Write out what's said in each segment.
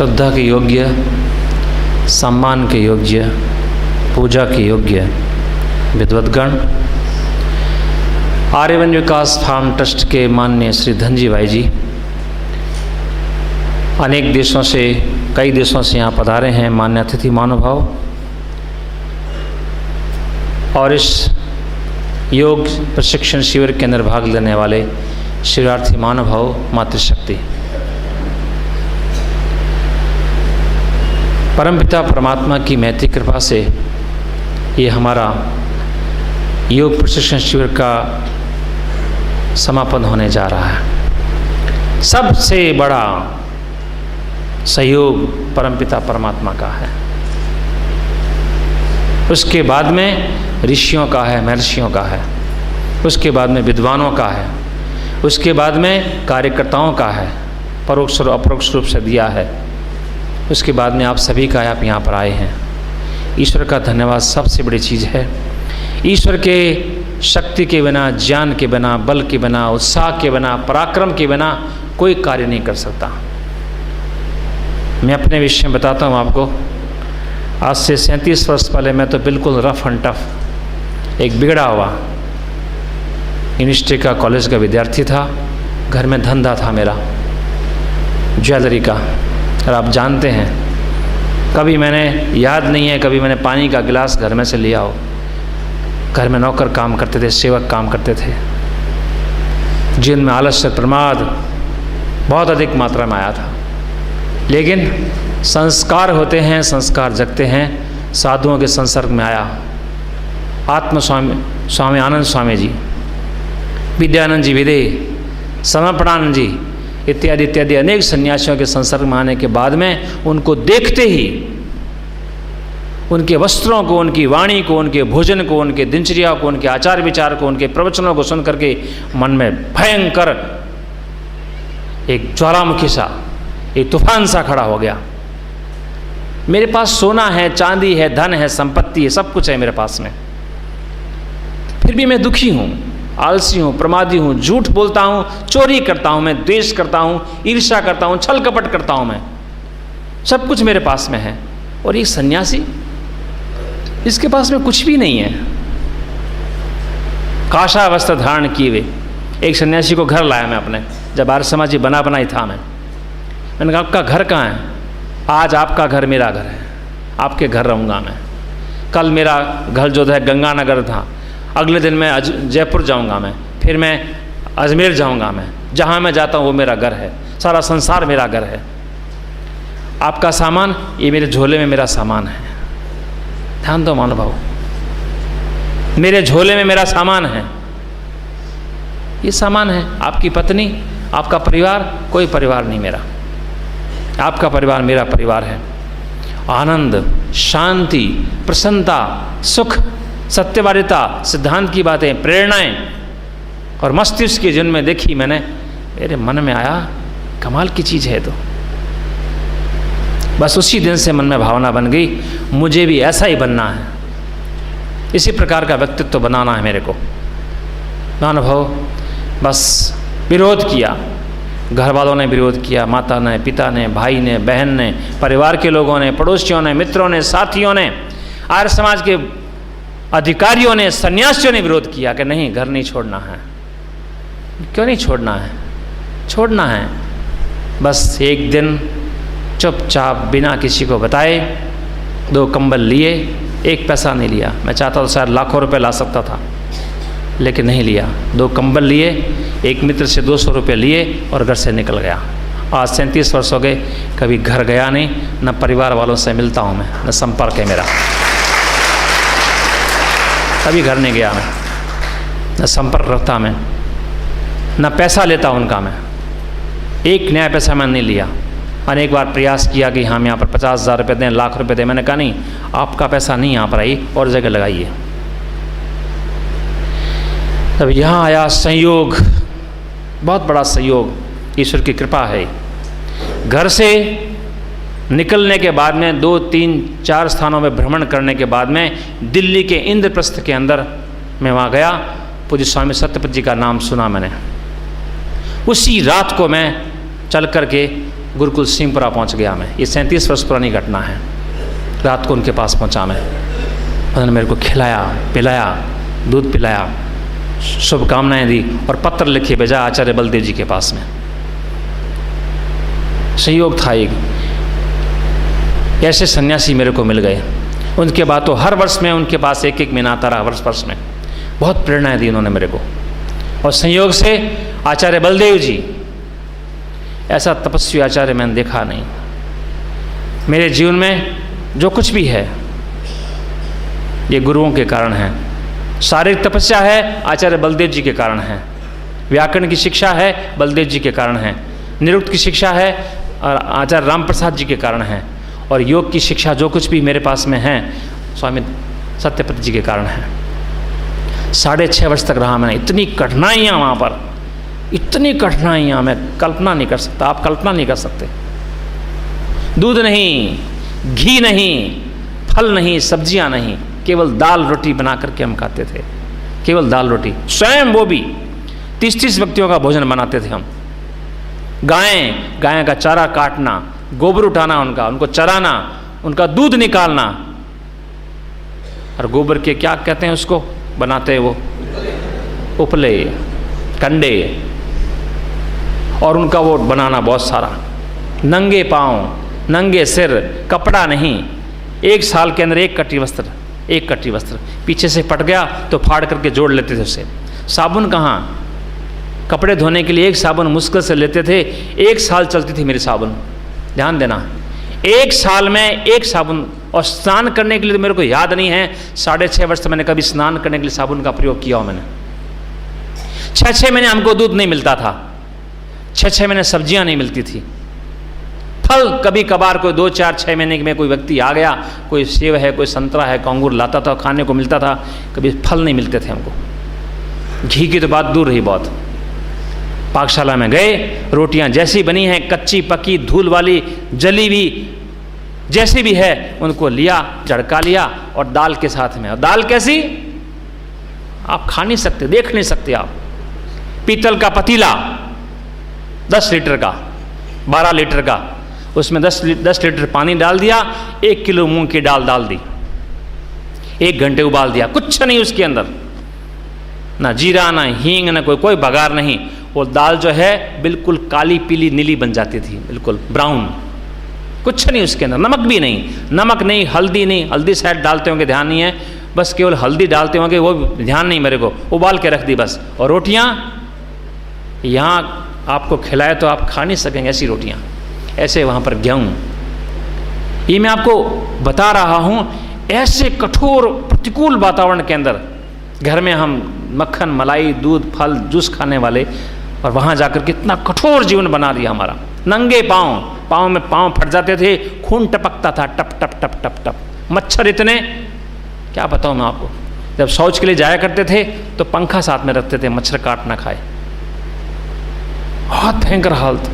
श्रद्धा के योग्य, सम्मान के योग्य, पूजा के योग्य विद्वद्गण, आर्यवन विकास फार्म ट्रस्ट के माननीय श्री धनजी भाई जी अनेक देशों से, कई देशों से यहाँ पधारे हैं, मान्य अतिथि महानुभाव, और इस योग प्रशिक्षण शिविर के अंदर भाग लेने वाले शिविरार्थी महानुभाव, मातृशक्ति। परमपिता परमात्मा की महती कृपा से ये हमारा योग प्रशिक्षण शिविर का समापन होने जा रहा है। सबसे बड़ा सहयोग परमपिता परमात्मा का है, उसके बाद में ऋषियों का है, महर्षियों का है, उसके बाद में विद्वानों का है, उसके बाद में कार्यकर्ताओं का है, परोक्ष और अपरोक्ष रूप से दिया है, उसके बाद में आप सभी का आप यहाँ पर आए हैं। ईश्वर का धन्यवाद सबसे बड़ी चीज़ है। ईश्वर के शक्ति के बिना, ज्ञान के बिना, बल के बिना, उत्साह के बिना, पराक्रम के बिना कोई कार्य नहीं कर सकता। मैं अपने विषय में बताता हूँ आपको। आज से 37 वर्ष पहले मैं तो बिल्कुल रफ एंड टफ, एक बिगड़ा हुआ यूनिवर्सिटी का, कॉलेज का विद्यार्थी था। घर में धंधा था मेरा ज्वेलरी का, और आप जानते हैं कभी मैंने, याद नहीं है कभी मैंने पानी का गिलास घर में से लिया हो। घर में नौकर काम करते थे, सेवक काम करते थे, जिनमें आलस्य प्रमाद बहुत अधिक मात्रा में आया था। लेकिन संस्कार होते हैं, संस्कार जगते हैं। साधुओं के संसर्ग में आया आत्म स्वामी आनंद स्वामी जी, विद्यानंद जी विदे, समर्पणानंद जी इत्यादि इत्यादि अनेक सन्यासियों के संसर्ग में आने के बाद में उनको देखते ही, उनके वस्त्रों को, उनकी वाणी को, उनके भोजन को, उनके दिनचर्या को, उनके आचार विचार को, उनके प्रवचनों को सुन करके मन में भयंकर एक ज्वालामुखी सा, एक तूफान सा खड़ा हो गया। मेरे पास सोना है, चांदी है, धन है, संपत्ति है, सब कुछ है मेरे पास में, फिर भी मैं दुखी हूँ, आलसी हूँ, प्रमादी हूँ, झूठ बोलता हूँ, चोरी करता हूँ, मैं द्वेष करता हूँ, ईर्ष्या करता हूँ, छल कपट करता हूँ, मैं सब कुछ मेरे पास में है। और ये सन्यासी, इसके पास में कुछ भी नहीं है। काशा वस्त्र धारण किए हुए एक सन्यासी को घर लाया मैं अपने, जब आर्य समाजी बना बनाई था मैंने कहा आपका घर कहाँ है? आज आपका घर मेरा घर है, आपके घर रहूँगा मैं। कल मेरा घर जो है गंगानगर था, अगले दिन मैं जयपुर जाऊंगा मैं, फिर मैं अजमेर जाऊंगा मैं, जहाँ मैं जाता हूँ वो मेरा घर है, सारा संसार मेरा घर है। आपका सामान, ये मेरे झोले में मेरा सामान है। ध्यान दो महानुभाव, मेरे झोले में मेरा सामान है, ये सामान है। आपकी पत्नी, आपका परिवार, कोई परिवार नहीं मेरा, आपका परिवार मेरा परिवार है। आनंद, शांति, प्रसन्नता, सुख, सत्यवादिता, सिद्धांत की बातें, प्रेरणाएं और मस्तिष्क के जिनमें देखी मैंने, मेरे मन में आया कमाल की चीज़ है। तो बस उसी दिन से मन में भावना बन गई, मुझे भी ऐसा ही बनना है, इसी प्रकार का व्यक्तित्व बनाना है मेरे को। अनुभव बस विरोध किया, घर वालों ने विरोध किया, माता ने, पिता ने, भाई ने, बहन ने, परिवार के लोगों ने, पड़ोसियों ने, मित्रों ने, साथियों ने, आर्य समाज के अधिकारियों ने, सन्यासियों ने विरोध किया कि नहीं, घर नहीं छोड़ना है। क्यों नहीं छोड़ना है? छोड़ना है। बस एक दिन चुपचाप बिना किसी को बताए 2 कंबल लिए, 1 पैसा नहीं लिया। मैं चाहता तो शायद लाखों रुपए ला सकता था, लेकिन नहीं लिया। 2 कंबल लिए, एक मित्र से 200 रुपये लिए और घर से निकल गया। आज 37 वर्ष हो गए, कभी घर गया नहीं, न परिवार वालों से मिलता हूँ मैं, न संपर्क है मेरा, कभी घर नहीं गया मैं, न संपर्क रखता मैं, न पैसा लेता उनका मैं, 1 नया पैसा मैंने नहीं लिया। अनेक बार प्रयास किया कि हम यहाँ पर 50,000 रुपये दें, लाख रुपये दें, मैंने कहा नहीं, आपका पैसा नहीं यहाँ पर आई, और जगह लगाइए। तब यहाँ आया संयोग, बहुत बड़ा संयोग, ईश्वर की कृपा है। घर से निकलने के बाद में 2, 3, 4 स्थानों में भ्रमण करने के बाद में दिल्ली के इंद्रप्रस्थ के अंदर मैं वहाँ गया। पूज्य स्वामी सत्यपत जी का नाम सुना मैंने। उसी रात को मैं चल कर के गुरुकुल सिंहपुरा पहुंच गया मैं। ये 37 वर्ष पुरानी घटना है। रात को उनके पास पहुंचा मैं, उन्होंने मेरे को खिलाया पिलाया, दूध पिलाया, शुभकामनाएं दी और पत्र लिखे भेजा आचार्य बलदेव जी के पास में। संयोग था एक, ऐसे सन्यासी मेरे को मिल गए। उनके बाद तो हर वर्ष में उनके पास एक एक महीना आता रहा, वर्ष में बहुत प्रेरणाएं दी उन्होंने मेरे को। और संयोग से आचार्य बलदेव जी, ऐसा तपस्वी आचार्य मैंने देखा नहीं। मेरे जीवन में जो कुछ भी है ये गुरुओं के कारण है। शारीरिक तपस्या है आचार्य बलदेव जी के कारण है, व्याकरण की शिक्षा है बलदेव जी के कारण है, निरुक्त की शिक्षा है और आचार्य राम प्रसाद जी के कारण है, और योग की शिक्षा जो कुछ भी मेरे पास में है स्वामी सत्यपति जी के कारण है। 6.5 वर्ष तक रहा मैंने। इतनी कठिनाइयाँ वहाँ पर, इतनी कठिनाइयाँ मैं कल्पना नहीं कर सकता, आप कल्पना नहीं कर सकते। दूध नहीं, घी नहीं, फल नहीं, सब्जियाँ नहीं, केवल दाल रोटी बना करके हम खाते थे। केवल दाल रोटी, स्वयं वो भी 30-30 व्यक्तियों का भोजन बनाते थे हम। गाय का चारा काटना, गोबर उठाना उनको चराना, उनका दूध निकालना, और गोबर के क्या कहते हैं उसको बनाते हैं वो, उपले, कंडे, और उनका वो बनाना बहुत सारा। नंगे पाँव, नंगे सिर, कपड़ा नहीं, 1 साल के अंदर एक कटी वस्त्र, पीछे से फट गया तो फाड़ करके जोड़ लेते थे उससे। साबुन कहाँ, कपड़े धोने के लिए एक साबुन मुश्किल से लेते थे, 1 साल चलती थी मेरी साबुन। ध्यान देना, 1 साल में 1 साबुन। और स्नान करने के लिए तो मेरे को याद नहीं है, 6.5 वर्ष से मैंने कभी स्नान करने के लिए साबुन का प्रयोग किया हो मैंने। 6 महीने हमको दूध नहीं मिलता था, 6 महीने सब्जियां नहीं मिलती थी, फल कभी कभार कोई 2-4-6 महीने में कोई व्यक्ति आ गया, कोई सेब है, कोई संतरा है, कोई अंगूर लाता था, खाने को मिलता था, कभी फल नहीं मिलते थे हमको। घी की तो बात दूर रही बहुत। पाकशाला में गए, रोटियां जैसी बनी हैं, कच्ची पकी, धूल वाली, जली हुई, जैसी भी है, उनको लिया, झड़का लिया और दाल के साथ में। और दाल कैसी, आप खा नहीं सकते, देख नहीं सकते आप। पीतल का पतीला 10 लीटर का, 12 लीटर का, उसमें 10 लीटर पानी डाल दिया, 1 किलो मूंग की दाल डाल दी, 1 घंटे उबाल दिया, कुछ नहीं उसके अंदर, ना जीरा, ना हींग, ना कोई बघार नहीं। वो दाल जो है बिल्कुल काली पीली नीली बन जाती थी, बिल्कुल ब्राउन, कुछ नहीं उसके अंदर, नमक भी नहीं, नमक नहीं, हल्दी नहीं, हल्दी शायद डालते होंगे, ध्यान नहीं है, बस केवल हल्दी डालते होंगे, वो ध्यान नहीं मेरे को, उबाल के रख दी बस। और रोटियां यहाँ आपको खिलाए तो आप खा नहीं सकेंगे ऐसी रोटियां, ऐसे वहाँ पर गेहूँ। ये मैं आपको बता रहा हूँ, ऐसे कठोर प्रतिकूल वातावरण के अंदर घर में हम मक्खन, मलाई, दूध, फल, जूस खाने वाले, और वहाँ जाकर कितना कठोर जीवन बना दिया हमारा। नंगे पाँव में पाँव फट जाते थे, खून टपकता था, टप टप टप टप टप। मच्छर इतने, क्या बताऊँ मैं आपको। जब शौच के लिए जाया करते थे तो पंखा साथ में रखते थे, मच्छर काट ना खाए। बहुत भयंकर हालत।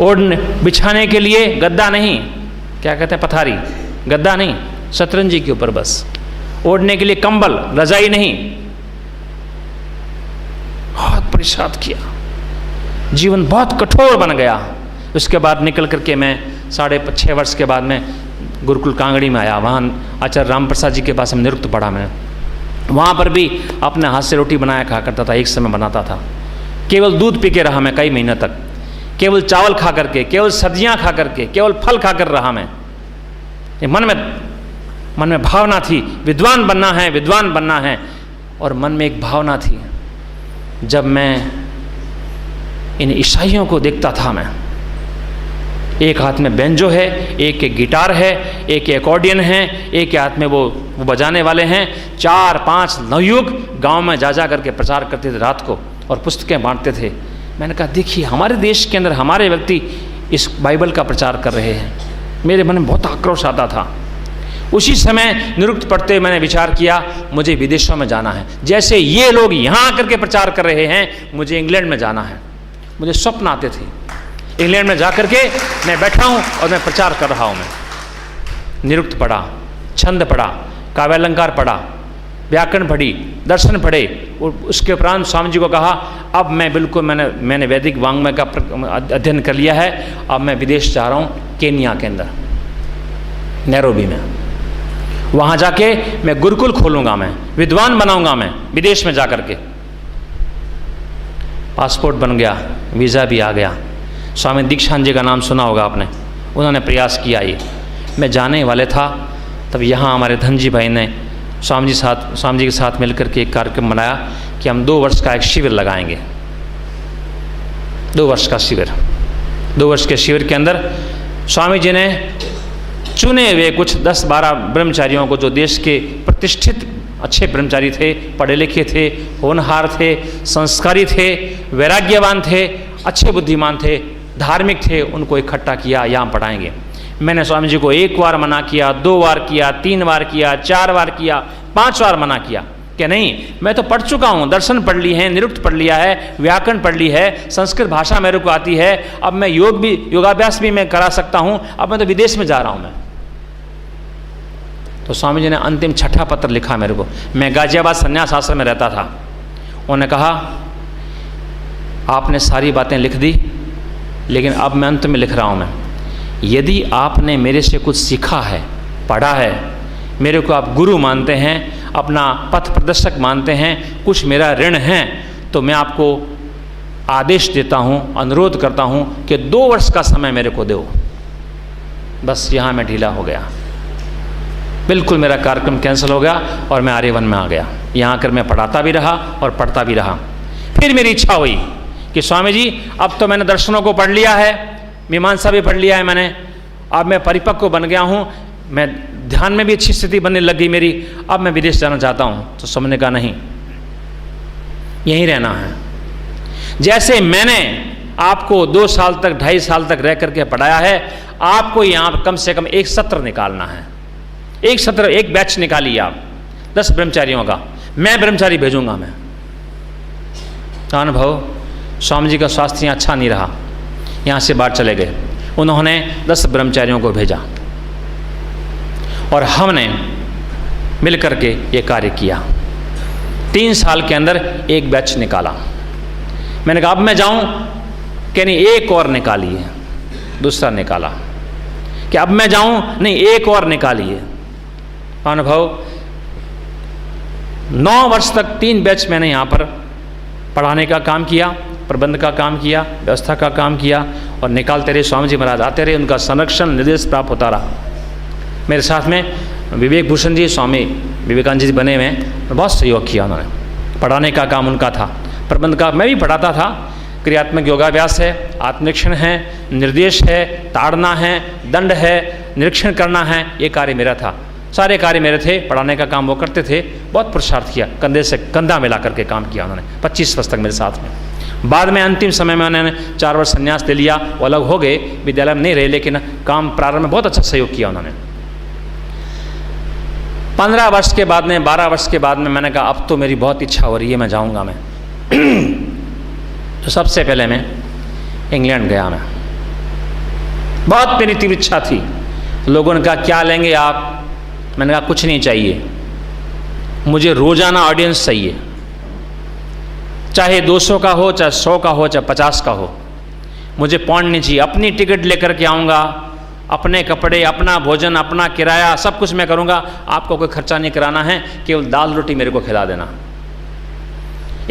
ओढ़ने बिछाने के लिए गद्दा नहीं, क्या कहते हैं, पथारी, गद्दा नहीं, शतरंजी के ऊपर बस। ओढ़ने के लिए कंबल, रजाई नहीं। बहुत परेशान किया, जीवन बहुत कठोर बन गया। उसके बाद निकल करके मैं 6.5 वर्ष के बाद मैं गुरुकुल कांगड़ी में आया। वहाँ आचार्य राम प्रसाद जी के पास हम निरुक्त पढ़ा मैं। वहाँ पर भी अपने हाथ से रोटी बनाया खा करता था, एक समय बनाता था। केवल दूध पी के रहा मैं कई महीनों तक, केवल चावल खा करके, केवल सब्जियाँ खा करके, केवल फल खा कर रहा मैं। ये मन में भावना थी, विद्वान बनना है, विद्वान बनना है। और मन में एक भावना थी, जब मैं इन ईसाइयों को देखता था, मैं एक हाथ में बेंजो है, एक गिटार है, एक एकॉर्डियन है, एक हाथ में वो बजाने वाले हैं, 4-5 नवयुग गांव में जा करके प्रचार करते थे रात को और पुस्तकें बांटते थे। मैंने कहा देखिए हमारे देश के अंदर हमारे व्यक्ति इस बाइबल का प्रचार कर रहे हैं। मेरे मन में बहुत आक्रोश आता था। उसी समय निरुक्त पढ़ते मैंने विचार किया, मुझे विदेशों में जाना है। जैसे ये लोग यहाँ आकर के प्रचार कर रहे हैं, मुझे इंग्लैंड में जाना है। मुझे स्वप्न आते थे, इंग्लैंड में जाकर के मैं बैठा हूँ और मैं प्रचार कर रहा हूँ। मैं निरुक्त पढ़ा, छंद पढ़ा, काव्यालंकार पढ़ा, व्याकरण पढ़ी, दर्शन पढ़े। उसके उपरांत स्वामी जी को कहा अब मैं बिल्कुल मैंने वैदिक वाङ्मय का अध्ययन कर लिया है, अब मैं विदेश जा रहा हूँ, केनिया के अंदर नैरोबी में। वहाँ जाके मैं गुरुकुल खोलूँगा, मैं विद्वान बनाऊँगा, मैं विदेश में जा कर के। पासपोर्ट बन गया, वीज़ा भी आ गया। स्वामी दीक्षांत जी का नाम सुना होगा आपने, उन्होंने प्रयास किया। ये मैं जाने वाले था, तब यहाँ हमारे धनजी भाई ने स्वामी जी के साथ मिलकर के एक कार्यक्रम बनाया कि हम 2 वर्ष का एक शिविर लगाएंगे। 2 वर्ष का शिविर। 2 वर्ष के शिविर के अंदर स्वामी जी ने चुने हुए कुछ 10-12 ब्रह्मचारियों को, जो देश के प्रतिष्ठित अच्छे ब्रह्मचारी थे, पढ़े लिखे थे, होनहार थे, संस्कारी थे, वैराग्यवान थे, अच्छे बुद्धिमान थे, धार्मिक थे, उनको इकट्ठा किया, यहाँ पढ़ाएंगे। मैंने स्वामी जी को 1 बार मना किया, 2 बार किया, 3 बार किया, 4 बार किया, 5 बार मना किया कि नहीं, मैं तो पढ़ चुका हूँ, दर्शन पढ़ ली है, निरुक्त पढ़ लिया है, व्याकरण पढ़ ली है, संस्कृत भाषा मेरे को आती है, अब मैं योगाभ्यास भी मैं करा सकता हूँ, अब मैं तो विदेश में जा रहा हूँ मैं। तो स्वामी जी ने अंतिम 6ठा पत्र लिखा मेरे को। मैं गाजियाबाद संन्यास आश्रम में रहता था। उन्होंने कहा आपने सारी बातें लिख दी, लेकिन अब मैं अंत में लिख रहा हूँ मैं, यदि आपने मेरे से कुछ सीखा है, पढ़ा है, मेरे को आप गुरु मानते हैं, अपना पथ प्रदर्शक मानते हैं, कुछ मेरा ऋण है, तो मैं आपको आदेश देता हूँ, अनुरोध करता हूँ कि 2 वर्ष का समय मेरे को दो। बस यहाँ मैं ढीला हो गया, बिल्कुल मेरा कार्यक्रम कैंसिल हो गया और मैं आर्यवन में आ गया। यहाँ आकर मैं पढ़ाता भी रहा और पढ़ता भी रहा। फिर मेरी इच्छा हुई कि स्वामी जी अब तो मैंने दर्शनों को पढ़ लिया है, मीमांसा भी पढ़ लिया है मैंने, अब मैं परिपक्व बन गया हूँ, मैं ध्यान में भी अच्छी स्थिति बनने लग गई मेरी, अब मैं विदेश जाना चाहता हूँ। तो समझने का नहीं, यहीं रहना है। जैसे मैंने आपको 2 साल तक 2.5 साल तक रह करके पढ़ाया है, आपको यहाँ कम से कम एक सत्र निकालना है। एक सत्र, एक बैच निकालिए आप 10 ब्रह्मचारियों का, मैं ब्रह्मचारी भेजूंगा मैं। अनुभव स्वामी जी का स्वास्थ्य यहाँ अच्छा नहीं रहा, यहाँ से बाहर चले गए। उन्होंने 10 ब्रह्मचारियों को भेजा और हमने मिलकर के ये कार्य किया। 3 साल के अंदर एक बैच निकाला। मैंने कहा अब मैं जाऊं कि नहीं, एक और निकालिए। दूसरा निकाला कि अब मैं जाऊं, नहीं एक और निकालिए। अनुभव 9 वर्ष तक 3 बैच मैंने यहाँ पर पढ़ाने का काम किया, प्रबंध का काम किया, व्यवस्था का काम किया और निकालते रहे। स्वामी जी महाराज आते रहे, उनका संरक्षण निर्देश प्राप्त होता रहा। मेरे साथ में विवेक भूषण जी, स्वामी विवेकानंद जी बने हुए, बहुत सहयोग किया उन्होंने। पढ़ाने का काम उनका था, प्रबंध का मैं भी पढ़ाता था। क्रियात्मक योगाभ्यास है, आत्मनिरीक्षण है, निर्देश है, ताड़ना है, दंड है, निरीक्षण करना है, ये कार्य मेरा था। सारे कार्य मेरे थे, पढ़ाने का काम वो करते थे। बहुत पुरुषार्थ किया, कंधे से कंधा मिला करके काम किया उन्होंने 25 वर्ष तक मेरे साथ में। बाद में अंतिम समय में उन्होंने 4 वर्ष संन्यास ले लिया, वो अलग हो गए, विद्यालय में नहीं रहे, लेकिन काम प्रारंभ में बहुत अच्छा सहयोग किया उन्होंने। 15 वर्ष के बाद में, 12 वर्ष के बाद में मैंने कहा अब तो मेरी बहुत इच्छा हो रही है, मैं जाऊँगा मैं। तो सबसे पहले मैं इंग्लैंड गया। मैं बहुत मेरी तीव्र इच्छा थी। लोगों ने कहा क्या लेंगे आप? मैंने कहा कुछ नहीं चाहिए, मुझे रोजाना ऑडियंस चाहिए, चाहे 200 का हो, चाहे 100 का हो, चाहे 50 का हो, मुझे पौंड नहीं चाहिए। अपनी टिकट लेकर के आऊँगा, अपने कपड़े, अपना भोजन, अपना किराया, सब कुछ मैं करूँगा, आपको कोई खर्चा नहीं कराना है, केवल दाल रोटी मेरे को खिला देना।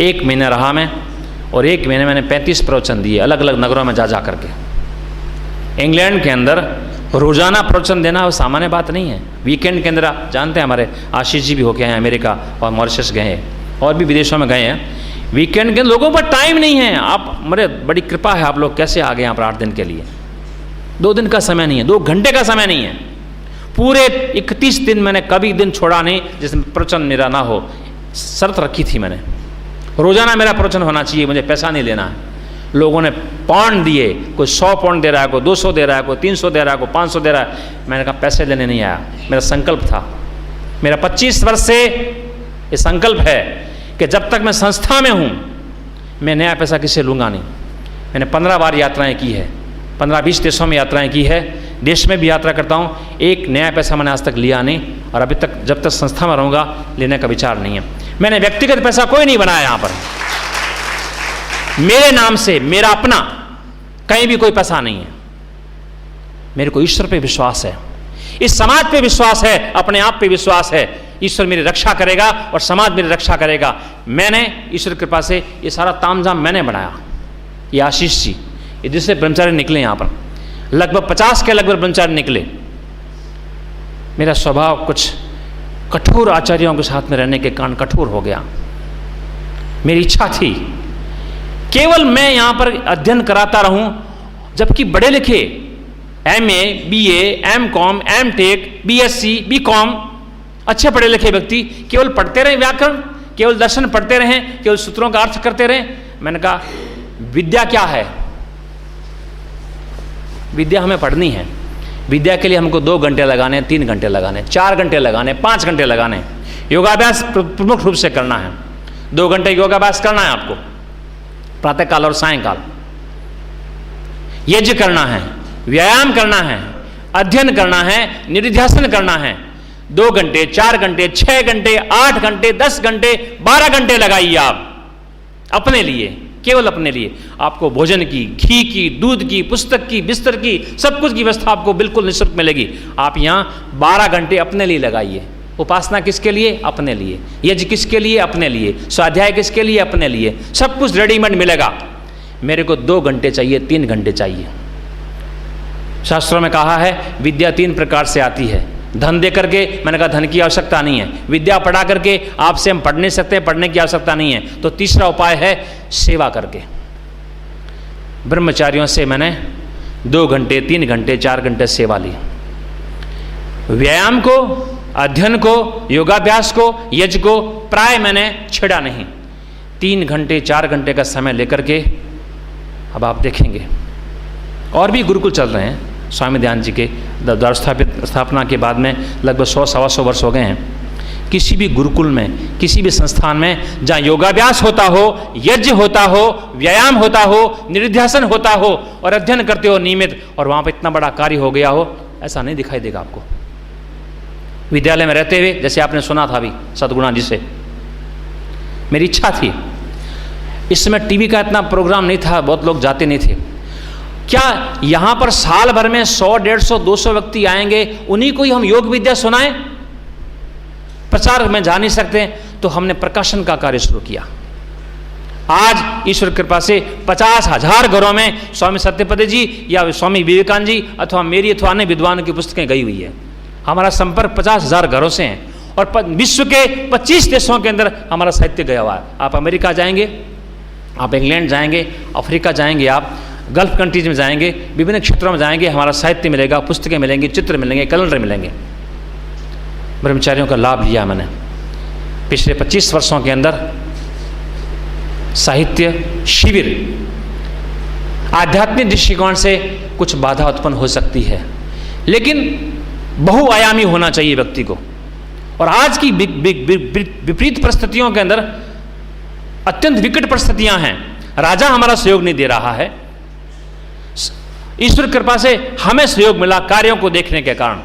1 महीना रहा मैं, और 1 महीने मैंने 35 प्रवचन दिए अलग अलग नगरों में जा जा करके। इंग्लैंड के अंदर रोजाना प्रवचन देना वो सामान्य बात नहीं है। वीकेंड के अंदर आप जानते हैं, हमारे आशीष जी भी होके आए हैं, अमेरिका और मॉरिशस गए हैं, और भी विदेशों में गए हैं। वीकेंड के लोगों पर टाइम नहीं है। आप मेरे बड़ी कृपा है, आप लोग कैसे आ गए यहाँ पर 8 दिन के लिए? 2 दिन का समय नहीं है, 2 घंटे का समय नहीं है। पूरे 31 दिन मैंने कभी दिन छोड़ा नहीं जिसमें प्रवचन मेरा ना हो। शर्त रखी थी मैंने, रोजाना मेरा प्रवचन होना चाहिए, मुझे पैसा नहीं लेना है। लोगों ने पौंड दिए, कोई 100 पौंड दे रहा है, कोई 200 दे रहा है, कोई 300 दे रहा है, कोई 500 दे रहा है। मैंने कहा पैसे लेने नहीं आया, मेरा संकल्प था। मेरा 25 वर्ष से ये संकल्प है कि जब तक मैं संस्था में हूँ मैं नया पैसा किसी लूँगा नहीं। मैंने 15 बार यात्राएं की है, 15-20 देशों में यात्राएं की है, देश में भी यात्रा करता हूँ। एक नया पैसा मैंने आज तक लिया नहीं, और अभी तक जब तक संस्था में रहूँगा लेने का विचार नहीं है। मैंने व्यक्तिगत पैसा कोई नहीं बनाया यहाँ पर, मेरे नाम से, मेरा अपना कहीं भी कोई पैसा नहीं है। मेरे को ईश्वर पे विश्वास है, इस समाज पे विश्वास है, अपने आप पे विश्वास है। ईश्वर मेरी रक्षा करेगा और समाज मेरी रक्षा करेगा। मैंने ईश्वर की कृपा से ये सारा तामझाम मैंने बनाया। ये आशीष जी, ये जिससे ब्रह्मचारी निकले यहाँ पर लगभग 50 के लगभग ब्रह्मचारी निकले। मेरा स्वभाव कुछ कठोर आचार्यों के साथ में रहने के कारण कठोर हो गया। मेरी इच्छा थी केवल मैं यहाँ पर अध्ययन कराता रहूं, जबकि बड़े लिखे MA, BA, MCom, MTech, BSc, BCom अच्छे पढ़े लिखे व्यक्ति केवल पढ़ते रहे व्याकरण, केवल दर्शन पढ़ते रहें, केवल सूत्रों का अर्थ करते रहें। मैंने कहा विद्या क्या है? विद्या हमें पढ़नी है। विद्या के लिए हमको 2 घंटे लगाने, 3 घंटे लगाने, 4 घंटे लगाने, 5 घंटे लगाने। योगाभ्यास प्रमुख रूप से करना है। 2 घंटे योगाभ्यास करना है आपको, प्रातःकाल और सायंकाल। यज्ञ करना है, व्यायाम करना है, अध्ययन करना है, निधिध्यासन करना है। 2 घंटे, 4 घंटे, 6 घंटे, 8 घंटे, 10 घंटे, 12 घंटे लगाइए आप अपने लिए, केवल अपने लिए। आपको भोजन की, घी की, दूध की, पुस्तक की, बिस्तर की, सब कुछ की व्यवस्था आपको बिल्कुल निःशुल्क मिलेगी। आप यहाँ 12 घंटे अपने लिए लगाइए। उपासना किसके लिए? अपने लिए। यज्ञ किसके लिए? अपने लिए। स्वाध्याय किसके लिए? अपने लिए। सब कुछ रेडीमेड मिलेगा। मेरे को 2 घंटे चाहिए, 3 घंटे चाहिए। शास्त्रों में कहा है विद्या 3 प्रकार से आती है। धन दे करके, मैंने कहा धन की आवश्यकता नहीं है। विद्या पढ़ा करके आपसे हम पढ़ नहीं सकते, पढ़ने की आवश्यकता नहीं है। तो तीसरा उपाय है सेवा करके। ब्रह्मचारियों से मैंने 2 घंटे, 3 घंटे, 4 घंटे सेवा ली। व्यायाम को, अध्ययन को, योगाभ्यास को, यज्ञ को प्राय मैंने छेड़ा नहीं। 3 घंटे, 4 घंटे का समय लेकर के अब आप देखेंगे और भी गुरुकुल चल रहे हैं। स्वामी दयानंद जी के द्वारा स्थापना के बाद में लगभग 100-125 वर्ष हो गए हैं। किसी भी गुरुकुल में, किसी भी संस्थान में जहाँ योगाभ्यास होता हो, यज्ञ होता हो, व्यायाम होता हो, निधिध्यासन होता हो और अध्ययन करते हो नियमित, और वहाँ पर इतना बड़ा कार्य हो गया हो, ऐसा नहीं दिखाई देगा आपको। विद्यालय में रहते हुए, जैसे आपने सुना था अभी सद्गुणा जी से, मेरी इच्छा थी। इस समय टीवी का इतना प्रोग्राम नहीं था, बहुत लोग जाते नहीं थे। क्या यहाँ पर साल भर में 100, 150, 200 व्यक्ति आएंगे, उन्हीं को ही हम योग विद्या सुनाएं? प्रचार में जा नहीं सकते, तो हमने प्रकाशन का कार्य शुरू किया। आज ईश्वर कृपा से 50,000 घरों में स्वामी सत्यपति जी या स्वामी विवेकानंद जी अथवा मेरी अथवा अन्य विद्वानों की पुस्तकें गई हुई है। हमारा संपर्क 50,000 घरों से है और विश्व के 25 देशों के अंदर हमारा साहित्य गया हुआ है। आप अमेरिका जाएंगे, आप इंग्लैंड जाएंगे, अफ्रीका जाएंगे, आप गल्फ कंट्रीज में जाएंगे, विभिन्न क्षेत्रों में जाएंगे, हमारा साहित्य मिलेगा, पुस्तकें मिलेंगी, चित्र मिलेंगे, कैलेंडर मिलेंगे। ब्रह्मचारियों का लाभ लिया मैंने। पिछले 25 वर्षों के अंदर साहित्य शिविर, आध्यात्मिक दृष्टिकोण से कुछ बाधा उत्पन्न हो सकती है, लेकिन बहुआयामी होना चाहिए व्यक्ति को। और आज की विपरीत परिस्थितियों के अंदर अत्यंत विकट परिस्थितियां हैं। राजा हमारा सहयोग नहीं दे रहा है, ईश्वर कृपा से हमें सहयोग मिला कार्यों को देखने के कारण।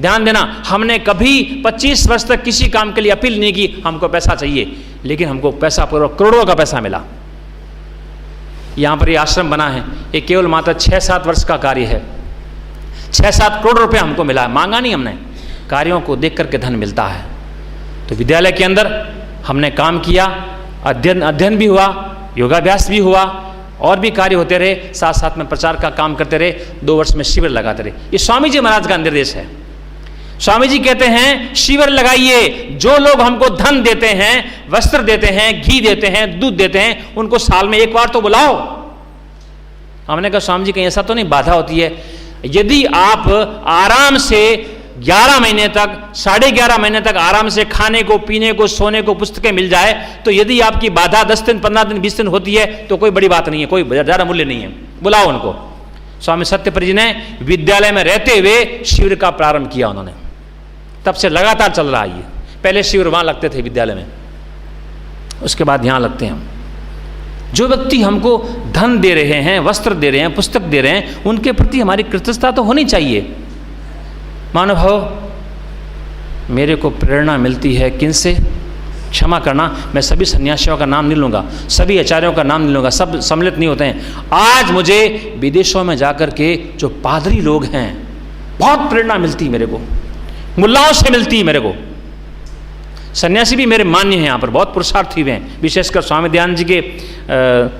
ध्यान देना, हमने कभी 25 वर्ष तक किसी काम के लिए अपील नहीं की हमको पैसा चाहिए, लेकिन हमको पैसा पूर्वक करोड़ों का पैसा मिला। यहां पर ये आश्रम बना है, ये केवल मात्र 6-7 वर्ष का कार्य है। 6-7 करोड़ रुपए हमको मिला है, मांगा नहीं हमने। कार्यों को देख करके धन मिलता है। तो विद्यालय के अंदर हमने काम किया, अध्ययन भी हुआ, योगाभ्यास भी हुआ, और भी कार्य होते रहे, साथ साथ में प्रचार का काम करते रहे। 2 वर्ष में शिविर लगाते रहे। ये स्वामी जी महाराज का निर्देश है। स्वामी जी कहते हैं शिविर लगाइए, जो लोग हमको धन देते हैं, वस्त्र देते हैं, घी देते हैं, दूध देते हैं, उनको साल में 1 बार तो बुलाओ। हमने कहा स्वामी जी कहीं ऐसा तो नहीं बाधा होती है? यदि आप आराम से 11 महीने तक, 11.5 महीने तक आराम से खाने को, पीने को, सोने को, पुस्तकें मिल जाए, तो यदि आपकी बाधा 10 दिन, 15 दिन, 20 दिन होती है तो कोई बड़ी बात नहीं है, कोई ज़्यादा मूल्य नहीं है, बुलाओ उनको। स्वामी सत्यपति जी ने विद्यालय में रहते हुए शिविर का प्रारंभ किया उन्होंने, तब से लगातार चल रहा है ये। पहले शिविर वहाँ लगते थे विद्यालय में, उसके बाद यहाँ लगते हैं। जो व्यक्ति हमको धन दे रहे हैं, वस्त्र दे रहे हैं, पुस्तक दे रहे हैं, उनके प्रति हमारी कृतज्ञता तो होनी चाहिए। महानुभाव, मेरे को प्रेरणा मिलती है किन से? क्षमा करना, मैं सभी सन्यासियों का नाम नहीं लूँगा, सभी आचार्यों का नाम नहीं लूँगा, सब सम्मिलित नहीं होते हैं। आज मुझे विदेशों में जाकर के जो पादरी लोग हैं, बहुत प्रेरणा मिलती है मेरे को, मुल्लाओं से मिलती है मेरे को। सन्यासी भी मेरे मान्य हैं यहाँ पर, बहुत पुरुषार्थी हुए हैं। विशेषकर स्वामी दयानंद जी के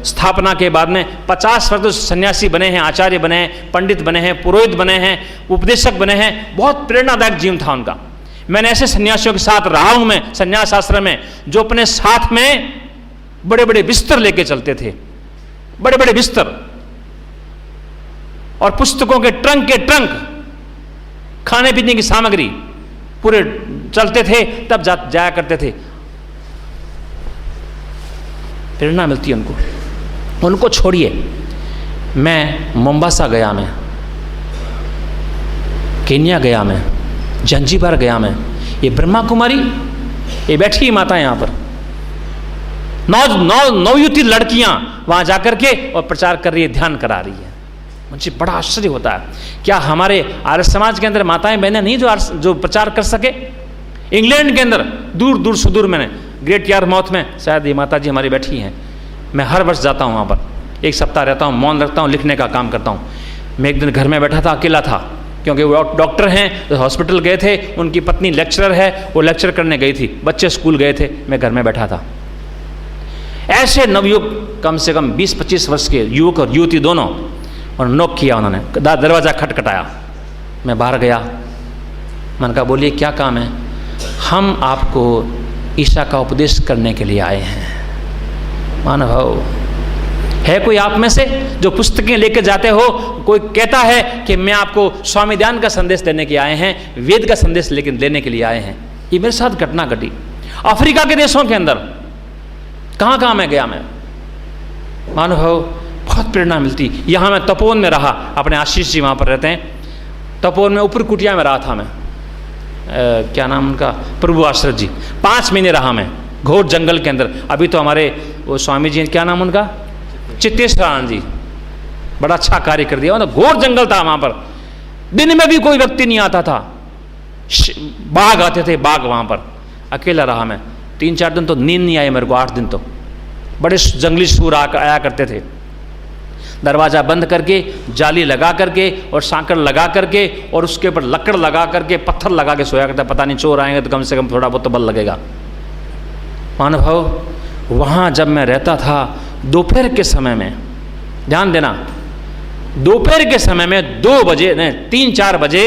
स्थापना के बाद में 50 वर्ष तो सन्यासी बने हैं, आचार्य बने हैं, पंडित बने हैं, पुरोहित बने हैं, उपदेशक बने हैं। बहुत प्रेरणादायक जीवन था उनका। मैंने ऐसे सन्यासियों के साथ रहा हूँ मैं सन्यास आश्रम में, जो अपने साथ में बड़े बड़े बिस्तर लेके चलते थे, बड़े बड़े बिस्तर और पुस्तकों के ट्रंक, खाने पीने की सामग्री पूरे चलते थे, तब जाया करते थे। प्रेरणा मिलती है उनको छोड़िए। मैं मोम्बासा गया, मैं केन्या गया, मैं जंजीबार गया, मैं ये ब्रह्मा कुमारी ये बैठी माता यहाँ पर, नवयुवती लड़कियां वहां जाकर के और प्रचार कर रही है, ध्यान करा रही है। मुझे बड़ा आश्चर्य होता है, क्या हमारे आर्य समाज के अंदर माताएं बहनें नहीं जो प्रचार कर सके? इंग्लैंड के अंदर दूर दूर सुदूर मैंने ग्रेट यारमाउथ में शायद ये माता जी हमारी बैठी हैं। मैं हर वर्ष जाता हूँ वहाँ पर, 1 सप्ताह रहता हूँ, मौन रखता हूँ, लिखने का काम करता हूँ। मैं एक दिन घर में बैठा था, अकेला था, क्योंकि वो डॉक्टर हैं तो हॉस्पिटल गए थे, उनकी पत्नी लेक्चरर है, वो लेक्चर करने गई थी, बच्चे स्कूल गए थे, मैं घर में बैठा था। ऐसे नवयुवक कम से कम 20-25 वर्ष के युवक और युवती दोनों, और नॉक किया उन्होंने, दरवाज़ा खटखटाया। मैं बाहर गया, मैंने कहा बोलिए क्या काम है? हम आपको ईशा का उपदेश करने के लिए आए हैं। मानव है कोई आप में से जो पुस्तकें लेकर जाते हो? कोई कहता है कि मैं आपको स्वामी दयानंद का संदेश देने के आए हैं, वेद का संदेश लेकिन देने के लिए आए हैं। ये मेरे साथ घटना घटी। अफ्रीका के देशों के अंदर कहाँ मैं गया, मैं मानव बहुत प्रेरणा मिलती। यहाँ मैं तपोवन में रहा, अपने आशीष जी वहाँ पर रहते हैं, तपोवन में ऊपर कुटिया में रहा था मैं। क्या नाम उनका? प्रभु आश्रत जी। 5 महीने रहा मैं घोर जंगल के अंदर। अभी तो हमारे वो स्वामी जी, क्या नाम उनका? चित्तेश्वरानंद जी, बड़ा अच्छा कार्य कर दिया। मतलब घोर जंगल था वहाँ पर, दिन में भी कोई व्यक्ति नहीं आता था, बाघ आते थे, बाघ वहाँ पर। अकेला रहा मैं 3-4 दिन, तो नींद नहीं आई मेरे को, 8 दिन तो बड़े जंगली सूर आया करते थे। दरवाज़ा बंद करके, जाली लगा करके और सांकड़ लगा करके और उसके ऊपर लकड़ लगा करके, पत्थर लगा के सोया करता। पता नहीं चोर आएंगे तो कम से कम थोड़ा बहुत तो बल लगेगा। महानुभाव वहाँ जब मैं रहता था, दोपहर के समय में, ध्यान देना, दोपहर के समय में 2 बजे नहीं 3-4 बजे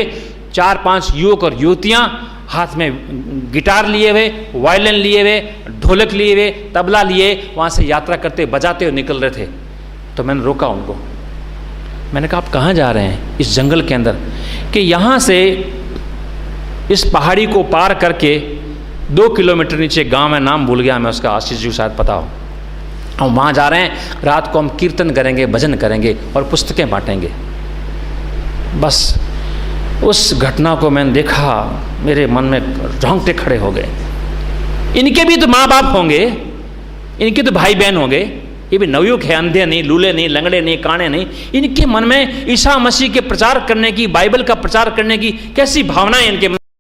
4-5 युवक और युवतियाँ हाथ में गिटार लिए हुए, वायलिन लिए हुए, ढोलक लिए हुए, तबला लिए, वहाँ से यात्रा करते बजाते हुए निकल रहे थे। तो मैंने रोका उनको, मैंने कहा आप कहाँ जा रहे हैं इस जंगल के अंदर? कि यहाँ से इस पहाड़ी को पार करके 2 किलोमीटर नीचे गांव है, नाम भूल गया मैं उसका, आशीष जी शायद पता हो। हम वहाँ जा रहे हैं, रात को हम कीर्तन करेंगे, भजन करेंगे और पुस्तकें बांटेंगे। बस उस घटना को मैंने देखा, मेरे मन में रोंगटे खड़े हो गए। इनके भी तो माँ बाप होंगे, इनके तो भाई बहन होंगे, ये भी नवयुवक है, अंधे नहीं, लूले नहीं, लंगड़े नहीं, काणे नहीं। इनके मन में ईसा मसीह के प्रचार करने की, बाइबल का प्रचार करने की कैसी भावना है इनके